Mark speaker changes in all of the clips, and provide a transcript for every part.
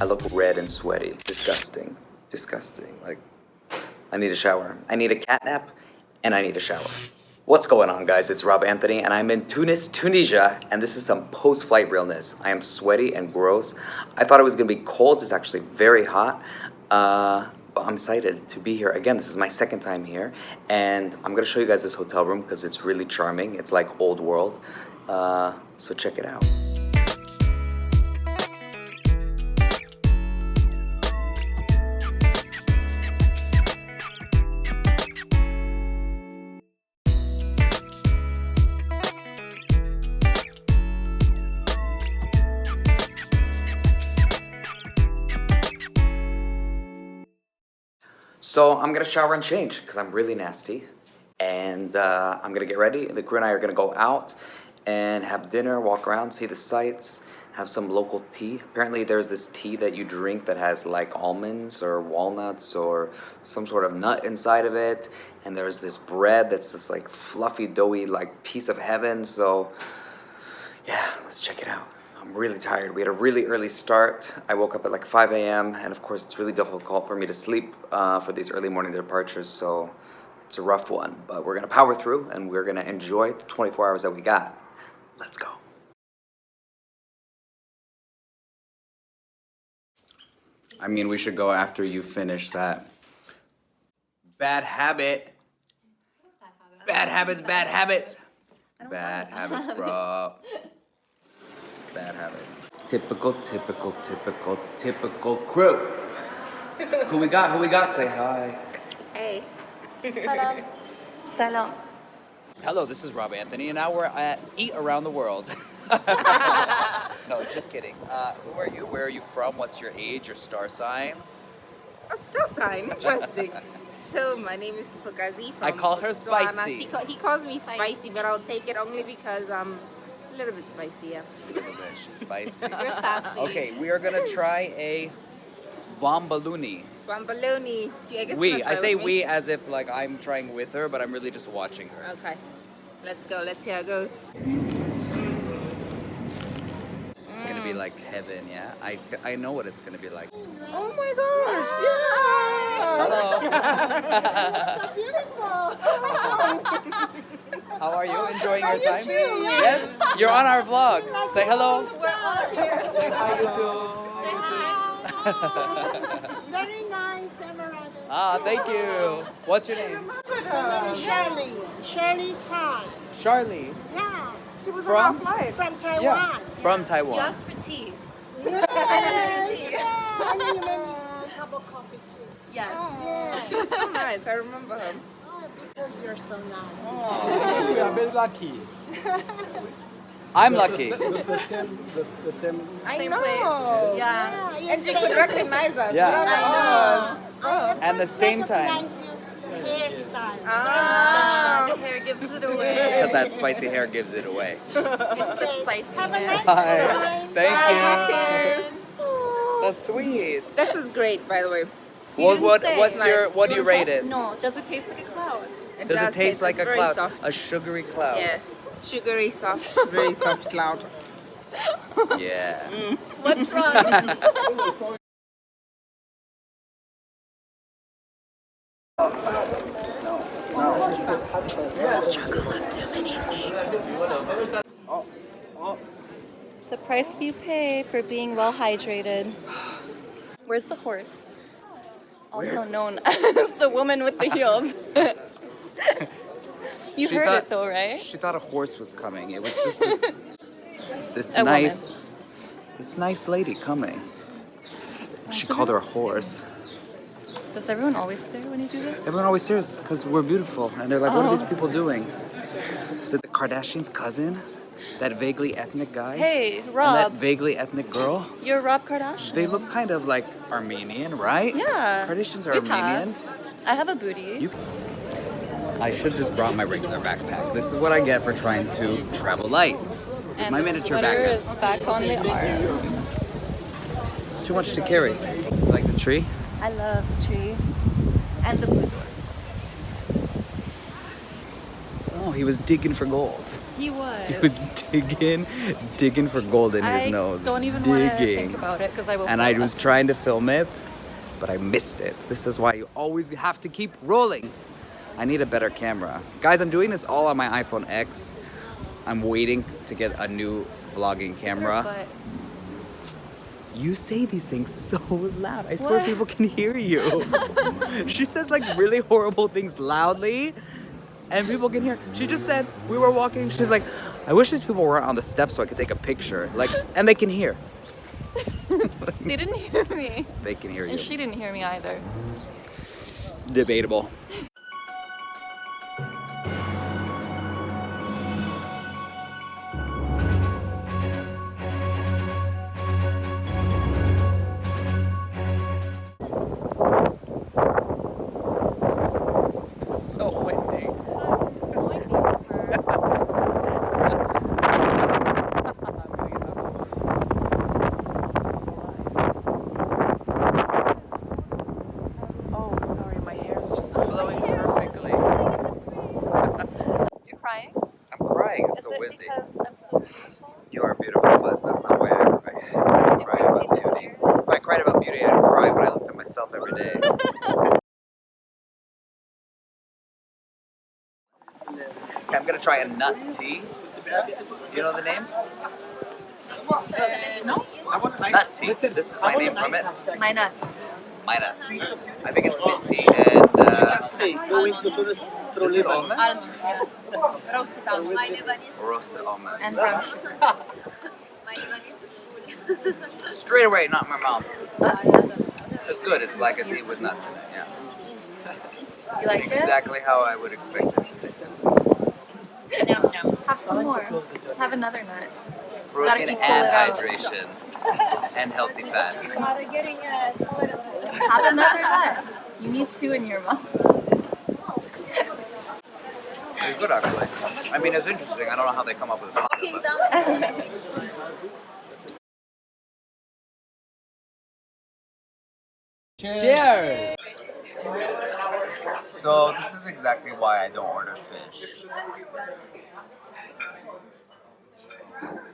Speaker 1: I look red and sweaty. Disgusting. Disgusting. Like, I need a shower. I need a cat nap, and I need a shower. What's going on, guys? It's Rob Anthony, and I'm in Tunis, Tunisia, and this is some post-flight realness. I am sweaty and gross. I thought it was gonna be cold. It's actually very hot. But I'm excited to be here again. This is my second time here, and I'm gonna show you guys this hotel room because it's really charming. It's like old world. So check it out. So I'm gonna shower and change because I'm really nasty, and I'm gonna get ready. The crew and I are gonna go out and have dinner, walk around, see the sights, have some local tea. Apparently there's this tea that you drink that has like almonds or walnuts or some sort of nut inside of it, and there's this bread that's this like fluffy, doughy like piece of heaven. So yeah, let's check it out. I'm really tired. We had a really early start. I woke up at like 5 a.m. and of course it's really difficult for me to sleep for these early morning departures, so it's a rough one. But we're gonna power through and we're gonna enjoy the 24 hours that we got. Let's go. I mean, we should go after you finish that. Bad habit. Bad habits, bad habits. Bad habits, bro. Bad habits. Typical crew. Who we got? Say hi.
Speaker 2: Hey. Salam. Salam.
Speaker 1: Hello, this is Rob Anthony, and now we're at Eat Around the World. No, just kidding. Who are you? Where are you from? What's your age, your star sign?
Speaker 3: A star sign, interesting. So my name is Fugazi from
Speaker 1: I call her
Speaker 3: Botswana.
Speaker 1: Spicy.
Speaker 3: He calls me spicy, but I'll take it only because I'm a little bit spicy, yeah.
Speaker 1: A little bit. She's spicy.
Speaker 2: You're sassy.
Speaker 1: Okay, we are gonna try a bombaluni.
Speaker 3: Bambaloni.
Speaker 1: I say we as if like I'm trying with her, but I'm really just watching her.
Speaker 3: Okay. Let's go. Let's see how it goes.
Speaker 1: It's gonna be like heaven, yeah? I know what it's gonna be like.
Speaker 3: Oh my gosh!
Speaker 1: Hello.
Speaker 3: So beautiful.
Speaker 1: How are you? Enjoying your
Speaker 3: You
Speaker 1: time?
Speaker 3: too.
Speaker 1: Yes? You're on our vlog. Say hello.
Speaker 2: We're all here.
Speaker 1: Say hi, YouTube.
Speaker 2: Say hi.
Speaker 4: Very nice, Emirates.
Speaker 1: Ah, thank you. What's your name?
Speaker 4: My name is Shirley. Shirley Tsai.
Speaker 1: Charlie.
Speaker 4: Yeah.
Speaker 3: She was
Speaker 1: From?
Speaker 3: on our flight.
Speaker 4: From Taiwan.
Speaker 1: Yeah. From
Speaker 2: You
Speaker 1: Taiwan.
Speaker 2: asked for tea.
Speaker 4: Yeah.
Speaker 2: tea.
Speaker 4: Yeah. And then you made me a cup of coffee too.
Speaker 2: Yes.
Speaker 4: Yeah.
Speaker 3: She was so nice. I remember her.
Speaker 4: Oh, because you're so nice.
Speaker 5: We are very lucky.
Speaker 1: I'm lucky.
Speaker 5: The same.
Speaker 3: I
Speaker 2: Same
Speaker 3: know.
Speaker 2: place. Yeah.
Speaker 4: Yeah,
Speaker 3: And you could recognize us.
Speaker 1: Yeah.
Speaker 3: I
Speaker 4: I
Speaker 1: At the
Speaker 4: first
Speaker 1: same time.
Speaker 4: recognize you, the hairstyle.
Speaker 3: Ah.
Speaker 2: The hair gives it away.
Speaker 1: Because that spicy hair gives it away.
Speaker 2: It's the spiciness.
Speaker 4: Have a nice
Speaker 1: Hi.
Speaker 4: time.
Speaker 1: Thank
Speaker 3: Hi,
Speaker 1: you.
Speaker 3: Jen.
Speaker 1: That's sweet.
Speaker 3: This is great, by the way.
Speaker 1: What do you rate it?
Speaker 2: No, does it taste like a cloud?
Speaker 1: Does it taste like
Speaker 3: it's
Speaker 1: a
Speaker 3: very
Speaker 1: cloud?
Speaker 3: Soft.
Speaker 1: A sugary cloud?
Speaker 3: Yes. Sugary, soft, very soft cloud.
Speaker 1: Yeah.
Speaker 2: What's wrong? The price you pay for being well hydrated. Where's the horse? Also known as the woman with the heels. You
Speaker 1: She
Speaker 2: heard
Speaker 1: thought-
Speaker 2: it though, right?
Speaker 1: She thought a horse was coming. It was just this
Speaker 2: A
Speaker 1: this nice lady coming. She called her a horse.
Speaker 2: Does everyone always stare when you do this?
Speaker 1: Everyone always stares because we're beautiful, and they're like, "What are these
Speaker 2: Oh.
Speaker 1: people doing?" Is it the Kardashians' cousin? That vaguely ethnic guy?
Speaker 2: Hey,
Speaker 1: And that
Speaker 2: Rob,
Speaker 1: vaguely ethnic girl?
Speaker 2: you're Rob Kardashian.
Speaker 1: They look kind of like Armenian, right?
Speaker 2: Yeah.
Speaker 1: Kardashians are
Speaker 2: You
Speaker 1: Armenian.
Speaker 2: have. I have a booty.
Speaker 1: You. I should have just brought my regular backpack. This is what I get for trying to travel light.
Speaker 2: and
Speaker 1: my
Speaker 2: the
Speaker 1: miniature
Speaker 2: sweater
Speaker 1: backpack.
Speaker 2: is back on the arm.
Speaker 1: It's too much to carry. Like the tree?
Speaker 2: I love the tree and the blue door.
Speaker 1: Oh, he was digging for gold.
Speaker 2: He was.
Speaker 1: He was digging for gold in his nose.
Speaker 2: I don't even want to think about it because I will.
Speaker 1: And I was trying to film it, but I missed it. This is why you always have to keep rolling. I need a better camera. Guys, I'm doing this all on my iPhone X. I'm waiting to get a new vlogging camera.
Speaker 2: But
Speaker 1: you say these things so loud. I swear
Speaker 2: What?
Speaker 1: people can hear you. She says like really horrible things loudly and people can hear. She just said, we were walking, she's like, I wish these people weren't on the steps so I could take a picture. Like, and they can hear.
Speaker 2: they didn't hear me.
Speaker 1: They can hear you.
Speaker 2: And she didn't hear me either.
Speaker 1: Debatable. So windy. Oh, sorry, my hair's just blowing perfectly.
Speaker 2: You're crying?
Speaker 1: I'm crying, it's
Speaker 2: Is
Speaker 1: so
Speaker 2: it
Speaker 1: windy.
Speaker 2: because I'm so beautiful?
Speaker 1: You are beautiful, but that's not why I cry. I don't cry about beauty. If I cried about beauty, I'd cry when I looked at myself every day. Okay, I'm gonna try a nut tea. You know the name?
Speaker 2: No.
Speaker 1: Nut tea. This is my name from it.
Speaker 2: My nuts.
Speaker 1: My nuts. I think it's mint tea and this is almond?
Speaker 2: Roasted almond.
Speaker 1: Roasted almond.
Speaker 2: And brown sugar.
Speaker 1: Straight away, not in my mouth. It's good. It's like a tea with nuts in it. Yeah.
Speaker 2: You like it?
Speaker 1: Exactly how I would expect it to taste.
Speaker 2: Have some more. Have another nut.
Speaker 1: Protein
Speaker 2: equal
Speaker 1: and
Speaker 2: it out.
Speaker 1: hydration and healthy fats.
Speaker 2: Have another nut. You need two in your mouth.
Speaker 1: It's good actually. I mean, it's interesting. I don't know how they come up with this concept. Cheers! So this is exactly why I don't order fish.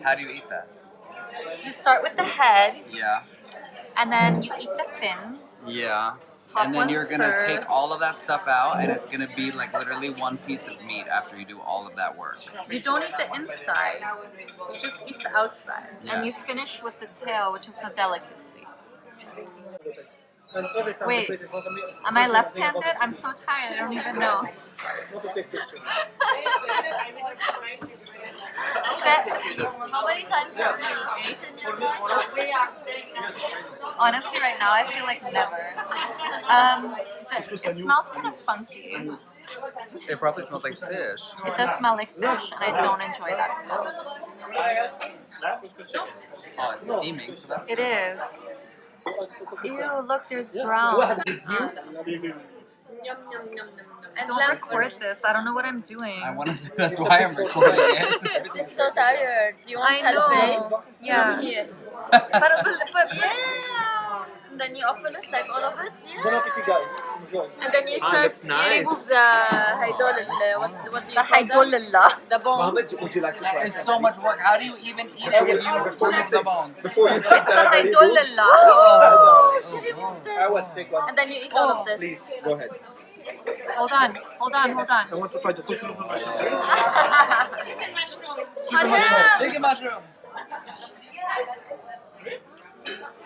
Speaker 1: How do you eat that?
Speaker 2: You start with the head,
Speaker 1: Yeah.
Speaker 2: and then you eat the fins.
Speaker 1: Yeah.
Speaker 2: Top
Speaker 1: And then
Speaker 2: ones
Speaker 1: you're gonna
Speaker 2: first.
Speaker 1: take all of that stuff out and it's gonna be like literally one piece of meat after you do all of that work.
Speaker 2: You don't eat the inside. You just eat the outside.
Speaker 1: Yeah.
Speaker 2: And you finish with the tail, which is a delicacy. Wait, am I left-handed? I'm so tired, I don't even know. How many times have you eaten your life? Honestly, right now, I feel like never. It smells kind of funky.
Speaker 1: It probably smells like fish.
Speaker 2: It does smell like fish, and I don't enjoy that smell.
Speaker 1: Oh, it's steaming, so that's
Speaker 2: It
Speaker 1: good.
Speaker 2: is. Ew, look, there's brown. I don't record this. I don't know what I'm doing.
Speaker 1: I want to. That's why I'm recording it.
Speaker 3: She's so tired. Do you want
Speaker 2: I
Speaker 3: help,
Speaker 2: know.
Speaker 3: babe?
Speaker 2: Yeah.
Speaker 3: Here.
Speaker 2: But
Speaker 3: Yeah. And then you open it like all of it.
Speaker 5: Bon
Speaker 3: Yeah.
Speaker 5: appetit, guys. Enjoy.
Speaker 3: And then you start.
Speaker 5: looks nice.
Speaker 3: You remove the هيدول what do you
Speaker 2: the
Speaker 3: call them?
Speaker 2: haidulillah.
Speaker 3: The bones.
Speaker 5: Mohammed, would you like to try?
Speaker 1: That is so much work. How do you even eat it if you remove the bones?
Speaker 5: Before you
Speaker 2: It's the haidullah.
Speaker 3: Oh, she removed it.
Speaker 5: I will take one.
Speaker 3: And then you eat all of this.
Speaker 5: Please, go ahead.
Speaker 2: Hold on.
Speaker 5: I want to try the chicken.
Speaker 1: Chicken mushroom.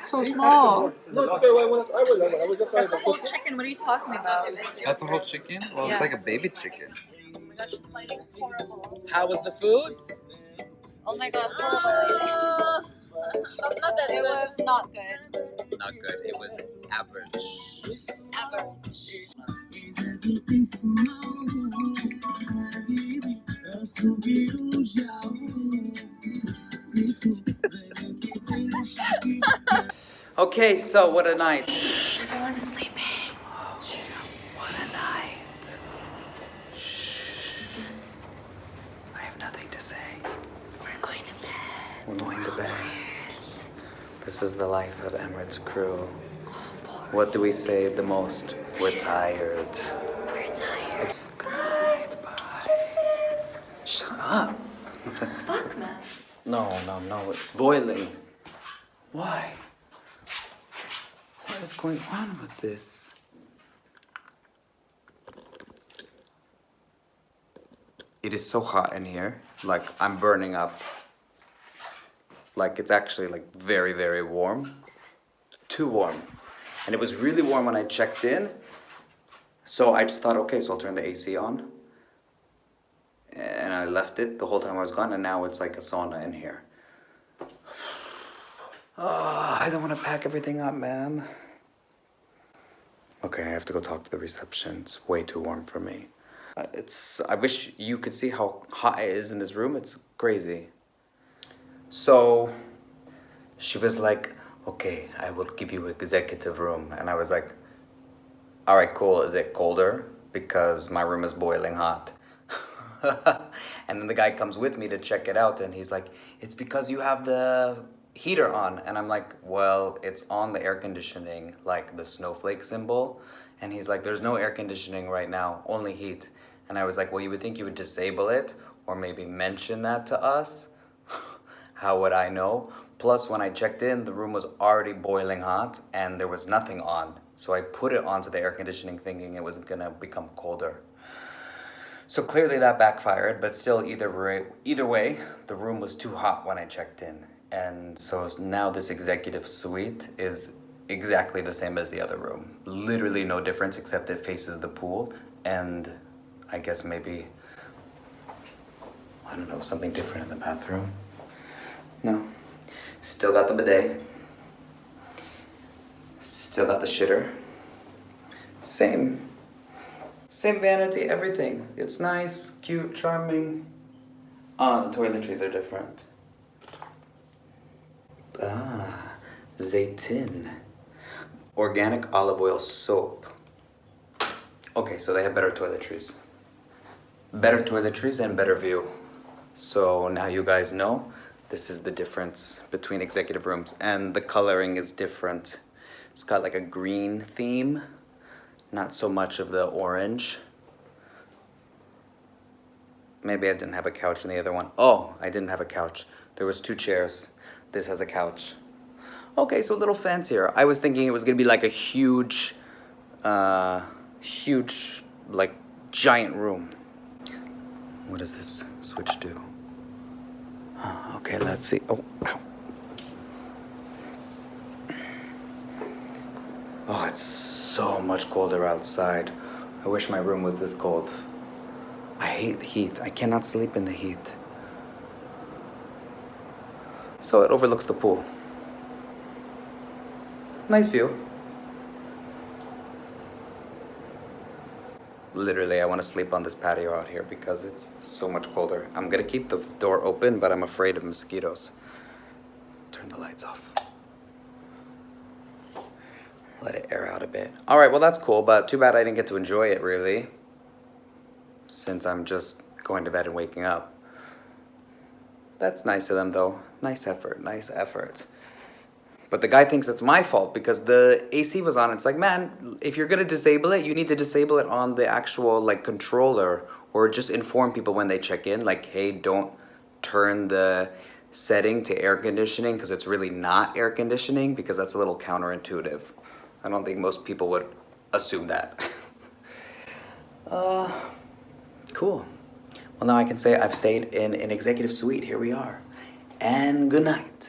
Speaker 2: So small.
Speaker 5: No, it's okay. I will just try
Speaker 2: That's a whole chicken. What are you talking about?
Speaker 1: That's a whole chicken? Well,
Speaker 2: Yeah.
Speaker 1: it's like a baby chicken.
Speaker 2: Oh my gosh, this lighting's horrible.
Speaker 1: How was the foods?
Speaker 2: Oh my god, horrible. Not that it was not good.
Speaker 1: Not good. It was average. Okay, so what a night.
Speaker 2: Everyone's sleeping.
Speaker 1: What a night. I have nothing to say.
Speaker 2: We're going to bed.
Speaker 1: We're going to bed. This is the life of Emirates crew. What do we say the most? We're tired.
Speaker 2: We're tired.
Speaker 1: Good night. Bye. Shut up.
Speaker 2: Fuck, man.
Speaker 1: No, it's boiling. Why? What is going on with this? It is so hot in here. Like, I'm burning up. Like, it's actually like very, very warm. Too warm. And it was really warm when I checked in. So I just thought, okay, so I'll turn the AC on. And I left it the whole time I was gone, and now it's like a sauna in here. Oh, I don't want to pack everything up, man. Okay, I have to go talk to the reception. It's way too warm for me. I wish you could see how hot it is in this room. It's crazy. So she was like, okay, I will give you executive room. And I was like, all right, cool. Is it colder? Because my room is boiling hot. And then the guy comes with me to check it out, and he's like, it's because you have the heater on. And I'm like, well, it's on the air conditioning, like the snowflake symbol. And he's like, there's no air conditioning right now, only heat. And I was like, well, you would think you would disable it or maybe mention that to us. How would I know? Plus, when I checked in, the room was already boiling hot and there was nothing on. So I put it onto the air conditioning thinking it was gonna become colder. So clearly that backfired, but still either way, the room was too hot when I checked in. And so now this executive suite is exactly the same as the other room. Literally no difference except it faces the pool, and I guess maybe, I don't know, something different in the bathroom. No. Still got the bidet. Still got the shitter. Same vanity, everything. It's nice, cute, charming. The toiletries are different. Zeytin. Organic olive oil soap. Okay, so they have better toiletries. Better toiletries and better view. So now you guys know this is the difference between executive rooms, and the coloring is different. It's got like a green theme, not so much of the orange. Maybe I didn't have a couch in the other one. Oh, I didn't have a couch. There was 2 chairs. This has a couch. Okay, so a little fancier. I was thinking it was gonna be like a huge, like giant room. What does this switch do? Okay, let's see. Oh, ow. Oh, it's so much colder outside. I wish my room was this cold. I hate heat. I cannot sleep in the heat. So it overlooks the pool. Nice view. Literally, I want to sleep on this patio out here because it's so much colder. I'm gonna keep the door open, but I'm afraid of mosquitoes. Turn the lights off. Let it air out a bit. All right, well, that's cool, but too bad I didn't get to enjoy it, really, since I'm just going to bed and waking up. That's nice of them, though. Nice effort, nice effort. But the guy thinks it's my fault because the AC was on. It's like, man, if you're gonna disable it, you need to disable it on the actual like controller, or just inform people when they check in, like, hey, don't turn the setting to air conditioning because it's really not air conditioning, because that's a little counterintuitive. I don't think most people would assume that. Cool. Well, now I can say I've stayed in an executive suite. Here we are. And good night.